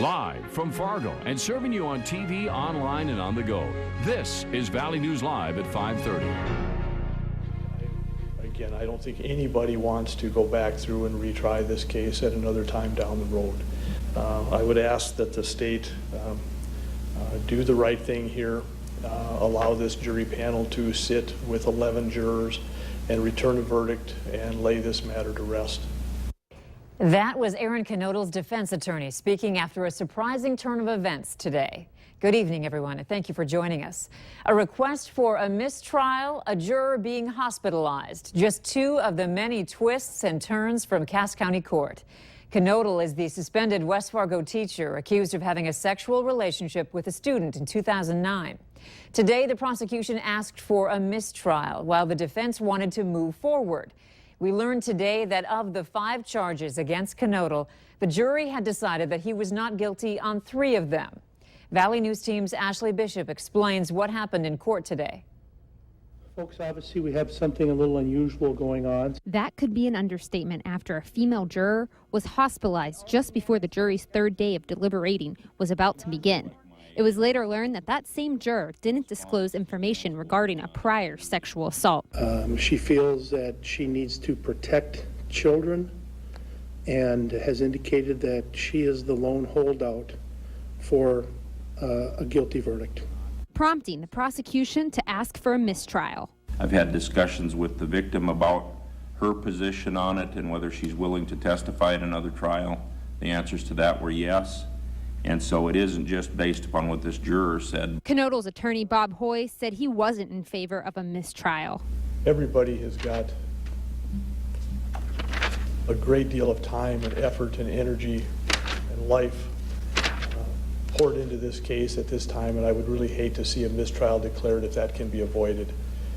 Live from Fargo and serving you on TV, online, and on the go. This is Valley News Live at 5:30. Again, I don't think anybody wants to go back through and retry this case at another time down the road. I would ask that the state do the right thing here, allow this jury panel to sit with 11 jurors and return a verdict and lay this matter to rest. That was Aaron Knodl's defense attorney speaking after a surprising turn of events today. Good evening, everyone, and thank you for joining us. A request for a mistrial, a juror being hospitalized. Just two of the many twists and turns from Cass County Court. Knodl is the suspended West Fargo teacher accused of having a sexual relationship with a student in 2009. Today, the prosecution asked for a mistrial, while the defense wanted to move forward. We learned today that of the 5 charges against Knodl, the jury had decided that he was not guilty on 3 of them. Valley News Team's Ashley Bishop explains what happened in court today. Folks, obviously we have something a little unusual going on. That could be an understatement after a female juror was hospitalized just before the jury's 3rd day of deliberating was about to begin. It was later learned that that same juror didn't disclose information regarding a prior sexual assault. She feels that she needs to protect children and has indicated that she is the lone holdout for a guilty verdict, Prompting the prosecution to ask for a mistrial. I've had discussions with the victim about her position on it and whether she's willing to testify at another trial. The answers to that were yes. And so it isn't just based upon what this juror said. Knodl's attorney, Bob Hoy, said he wasn't in favor of a mistrial. Everybody has got a great deal of time and effort and energy and life poured into this case at this time, and I would really hate to see a mistrial declared if that can be avoided.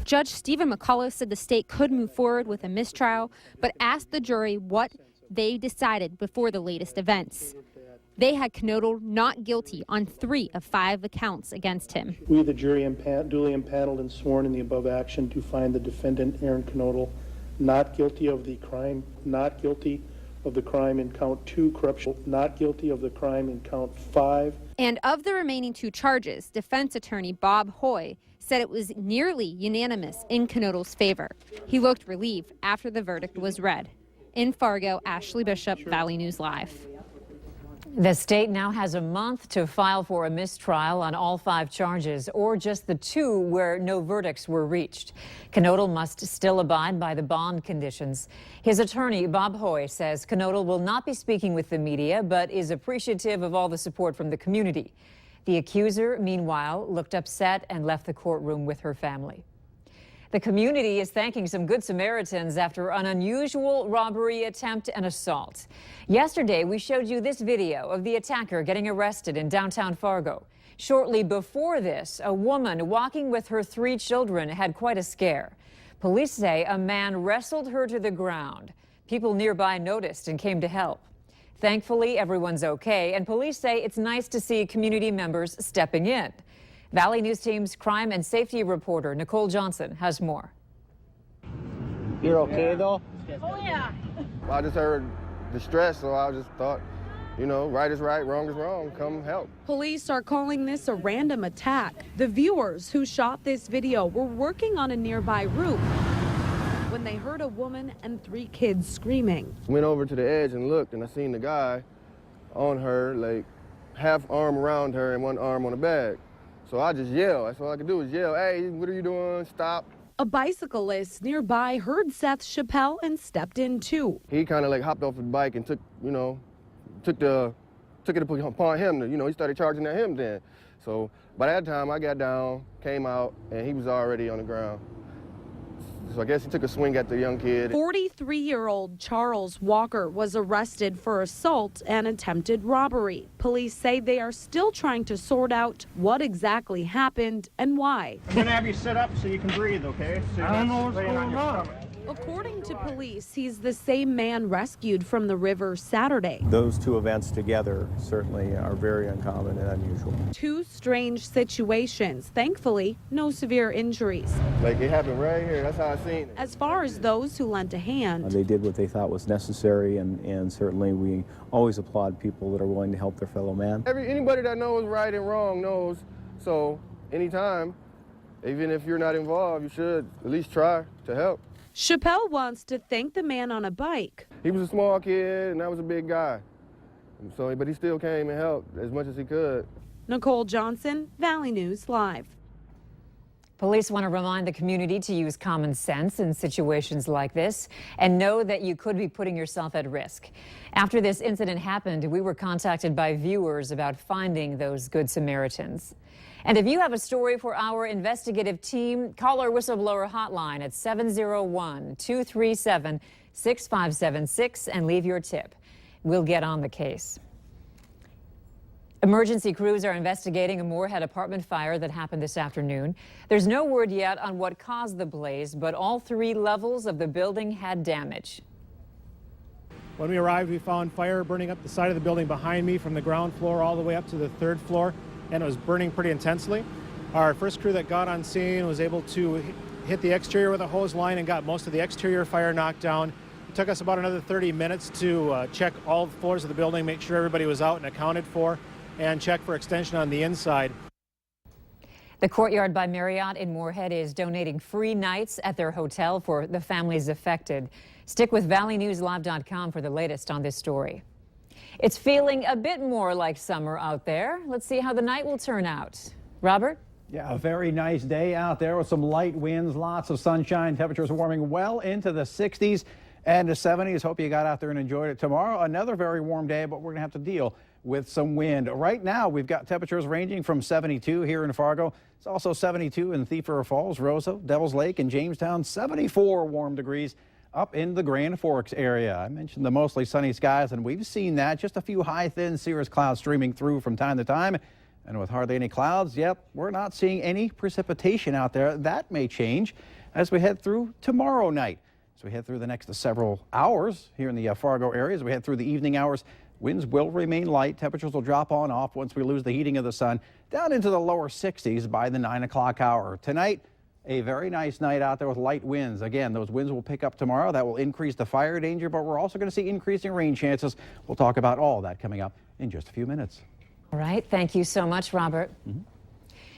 Judge Stephen McCullough said the state could move forward with a mistrial, but asked the jury what they decided before the latest events. They had Knodl not guilty on 3 of 5 accounts against him. We, the jury, duly impaneled and sworn in the above action to find the defendant, Aaron Knodl, not guilty of the crime, not guilty of the crime in count 2, corruption, not guilty of the crime in count 5. And of the remaining 2 charges, defense attorney Bob Hoy said it was nearly unanimous in Knodl's favor. He looked relieved after the verdict was read. In Fargo, Ashley Bishop, Valley News Live. The state now has a month to file for a mistrial on all 5 charges, or just the 2 where no verdicts were reached. Knodl must still abide by the bond conditions. His attorney, Bob Hoy, says Knodl will not be speaking with the media, but is appreciative of all the support from the community. The accuser, meanwhile, looked upset and left the courtroom with her family. The community is thanking some Good Samaritans after an unusual robbery attempt and assault. Yesterday, we showed you this video of the attacker getting arrested in downtown Fargo. Shortly before this, a woman walking with her 3 children had quite a scare. Police say a man wrestled her to the ground. People nearby noticed and came to help. Thankfully, everyone's okay, and police say it's nice to see community members stepping in. Valley News Team's crime and safety reporter, Nicole Johnson, has more. You're okay, though? Oh, yeah. I just heard distress, so I just thought, you know, right is right, wrong is wrong, come help. Police are calling this a random attack. The viewers who shot this video were working on a nearby roof when they heard a woman and 3 kids screaming. Went over to the edge and looked, and I seen the guy on her, like, half arm around her and 1 arm on the bag. So I just yelled. That's all I could do was yell, "Hey, what are you doing? Stop." A bicyclist nearby heard Seth Chappelle and stepped in too. He kind of like hopped off the bike and took it upon him. He started charging at him then. So by that time, I got down, came out, and he was already on the ground. So I guess he took a swing at the young kid. 43-year-old Charles Walker was arrested for assault and attempted robbery. Police say they are still trying to sort out what exactly happened and why. I'm going to have you sit up so you can breathe, okay? So I don't know what's going on. According to police, he's the same man rescued from the river Saturday. Those two events together certainly are very uncommon and unusual. Two strange situations. Thankfully, no severe injuries. Like it happened right here. That's how I seen it. As far as those who lent a hand, They did what they thought was necessary, and certainly we always applaud people that are willing to help their fellow man. Anybody that knows right and wrong knows. So anytime, even if you're not involved, you should at least try to help. Chappelle wants to thank the man on a bike. He was a small kid, and I was a big guy. But he still came and helped as much as he could. Nicole Johnson, Valley News Live. Police want to remind the community to use common sense in situations like this and know that you could be putting yourself at risk. After this incident happened, we were contacted by viewers about finding those good Samaritans. And if you have a story for our investigative team, call our whistleblower hotline at 701-237-6576 and leave your tip. We'll get on the case. Emergency crews are investigating a Moorhead apartment fire that happened this afternoon. There's no word yet on what caused the blaze, but all 3 levels of the building had damage. When we arrived, we found fire burning up the side of the building behind me from the ground floor all the way up to the 3rd floor, and it was burning pretty intensely. Our first crew that got on scene was able to hit the exterior with a hose line and got most of the exterior fire knocked down. It took us about another 30 minutes to check all floors of the building, make sure everybody was out and accounted for, and check for extension on the inside. The Courtyard by Marriott in Moorhead is donating free nights at their hotel for the families affected. Stick with valleynewslive.com for the latest on this story. It's feeling a bit more like summer out there. Let's see how the night will turn out. Robert? Yeah, a very nice day out there with some light winds, lots of sunshine. Temperatures warming well into the 60s and the 70s. Hope you got out there and enjoyed it. Tomorrow, another very warm day, but we're going to have to deal with some wind. Right now, we've got temperatures ranging from 72 here in Fargo. It's also 72 in Thief River Falls, Roseau, Devils Lake, and Jamestown. 74 warm degrees up in the Grand Forks area. I mentioned the mostly sunny skies, and we've seen that. Just a few high, thin cirrus clouds streaming through from time to time. And with hardly any clouds, yep, we're not seeing any precipitation out there. That may change as we head through tomorrow night. As we head through the next several hours here in the Fargo area, as we head through the evening hours, winds will remain light. Temperatures will drop on off once we lose the heating of the sun down into the lower 60s by the 9 o'clock hour. Tonight, a very nice night out there with light winds. Again, those winds will pick up tomorrow. That will increase the fire danger, but we're also going to see increasing rain chances. We'll talk about all that coming up in just a few minutes. All right. Thank you so much, Robert.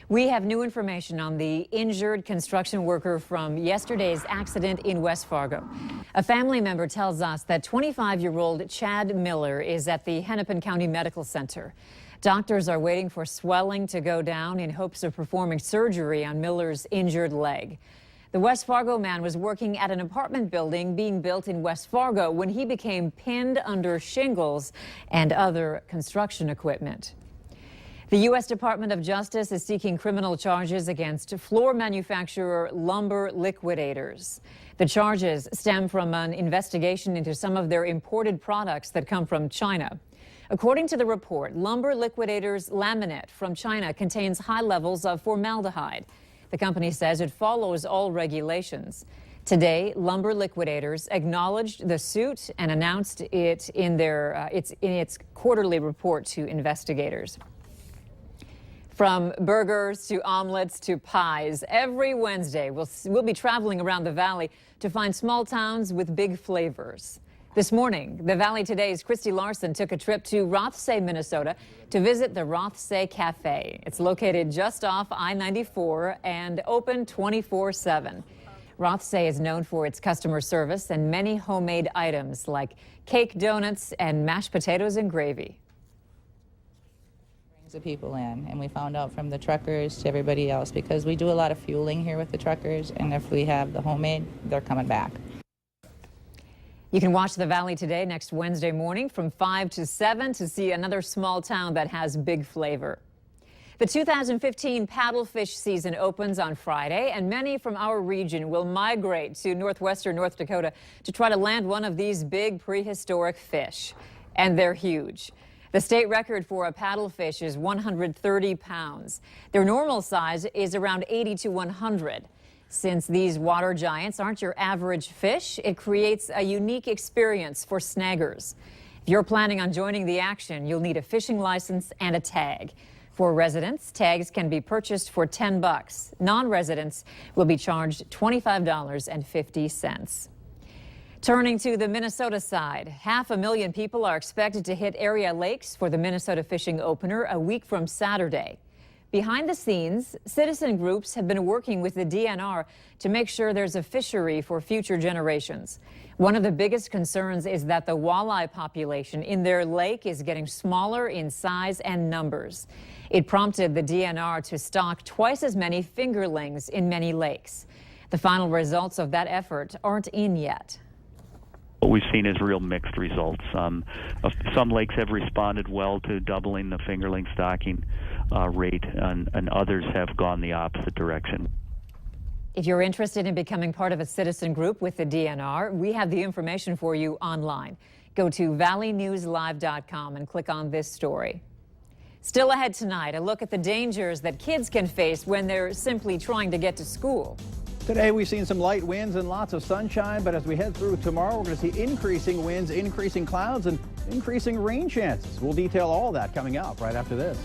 We have new information on the injured construction worker from yesterday's accident in West Fargo. A family member tells us that 25-year-old Chad Miller is at the Hennepin County Medical Center. Doctors are waiting for swelling to go down in hopes of performing surgery on Miller's injured leg. The West Fargo man was working at an apartment building being built in West Fargo when he became pinned under shingles and other construction equipment. The U.S. Department of Justice is seeking criminal charges against floor manufacturer Lumber Liquidators. The charges stem from an investigation into some of their imported products that come from China. According to the report, Lumber Liquidators laminate from China contains high levels of formaldehyde. The company says it follows all regulations. Today, Lumber Liquidators acknowledged the suit and announced it in its quarterly report to investigators. From burgers to omelets to pies, every Wednesday we'll be traveling around the valley to find small towns with big flavors. This morning, the Valley Today's Christy Larson took a trip to Rothsay, Minnesota to visit the Rothsay Cafe. It's located just off I-94 and open 24/7. Rothsay is known for its customer service and many homemade items like cake, donuts, and mashed potatoes and gravy. The people in, and we found out from the truckers to everybody else, because we do a lot of fueling here with the truckers, and if we have the homemade, they're coming back. You can watch the Valley Today next Wednesday morning from 5 to 7 to see another small town that has big flavor. The 2015 paddlefish season opens on Friday, and many from our region will migrate to northwestern North Dakota to try to land one of these big prehistoric fish. And they're huge. The state record for a paddlefish is 130 pounds. Their normal size is around 80 to 100. Since these water giants aren't your average fish, it creates a unique experience for snaggers. If you're planning on joining the action, you'll need a fishing license and a tag. For residents, tags can be purchased for $10. Non-residents will be charged $25.50. Turning to the Minnesota side, 500,000 people are expected to hit area lakes for the Minnesota Fishing Opener a week from Saturday. Behind the scenes, citizen groups have been working with the DNR to make sure there's a fishery for future generations. One of the biggest concerns is that the walleye population in their lake is getting smaller in size and numbers. It prompted the DNR to stock twice as many fingerlings in many lakes. The final results of that effort aren't in yet. What we've seen is real mixed results. Some lakes have responded well to doubling the fingerling stocking rate, and others have gone the opposite direction. If you're interested in becoming part of a citizen group with the DNR, we have the information for you online. Go to valleynewslive.com and click on this story. Still ahead tonight, a look at the dangers that kids can face when they're simply trying to get to school. Today we've seen some light winds and lots of sunshine, but as we head through tomorrow, we're going to see increasing winds, increasing clouds, and increasing rain chances. We'll detail all that coming up right after this.